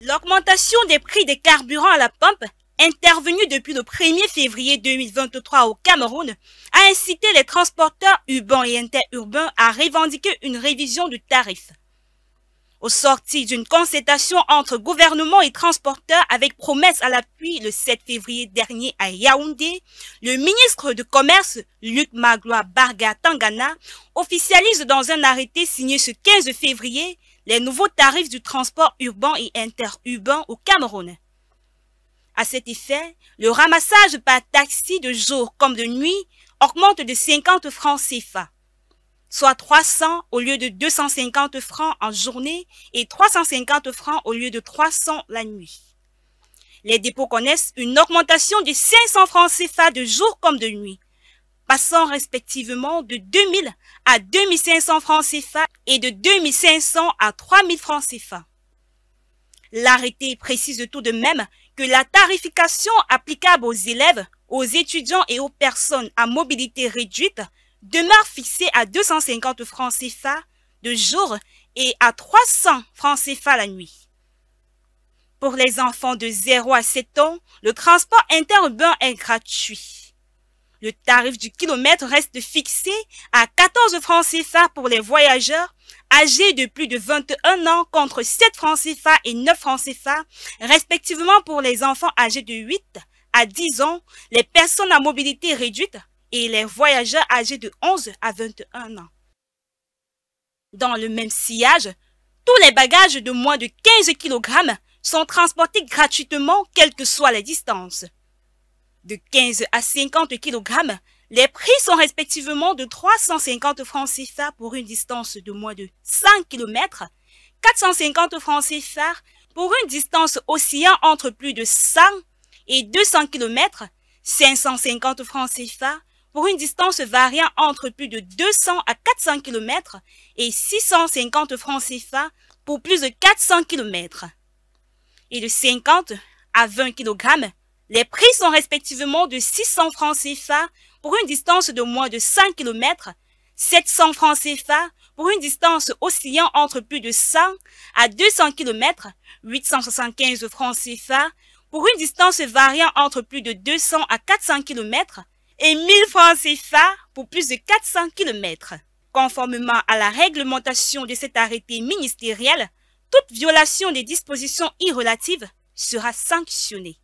L'augmentation des prix des carburants à la pompe, intervenue depuis le 1er février 2023 au Cameroun, a incité les transporteurs urbains et interurbains à revendiquer une révision du tarif. Au sorti d'une concertation entre gouvernement et transporteurs avec promesse à l'appui le 7 février dernier à Yaoundé, le ministre du Commerce, Luc Magloire Barga Tangana, officialise dans un arrêté signé ce 15 février les nouveaux tarifs du transport urbain et interurbain au Cameroun. À cet effet, le ramassage par taxi de jour comme de nuit augmente de 50 francs CFA, soit 300 au lieu de 250 francs en journée et 350 francs au lieu de 300 la nuit. Les dépôts connaissent une augmentation de 500 francs CFA de jour comme de nuit, passant respectivement de 2000 à 2500 francs CFA et de 2500 à 3000 francs CFA. L'arrêté précise tout de même que la tarification applicable aux élèves, aux étudiants et aux personnes à mobilité réduite demeure fixée à 250 francs CFA de jour et à 300 francs CFA la nuit. Pour les enfants de 0 à 7 ans, le transport interurbain est gratuit. Le tarif du kilomètre reste fixé à 14 francs CFA pour les voyageurs âgés de plus de 21 ans contre 7 francs CFA et 9 francs CFA, respectivement pour les enfants âgés de 8 à 10 ans, les personnes à mobilité réduite et les voyageurs âgés de 11 à 21 ans. Dans le même sillage, tous les bagages de moins de 15 kg sont transportés gratuitement quelles que soient les distances. De 15 à 50 kg, les prix sont respectivement de 350 francs CFA pour une distance de moins de 5 km, 450 francs CFA pour une distance oscillant entre plus de 100 et 200 km, 550 francs CFA pour une distance variant entre plus de 200 à 400 km et 650 francs CFA pour plus de 400 km. Et de 50 à 20 kg, les prix sont respectivement de 600 francs CFA pour une distance de moins de 5 km, 700 francs CFA pour une distance oscillant entre plus de 100 à 200 km, 875 francs CFA pour une distance variant entre plus de 200 à 400 km et 1000 francs CFA pour plus de 400 km. Conformément à la réglementation de cet arrêté ministériel, toute violation des dispositions y relatives sera sanctionnée.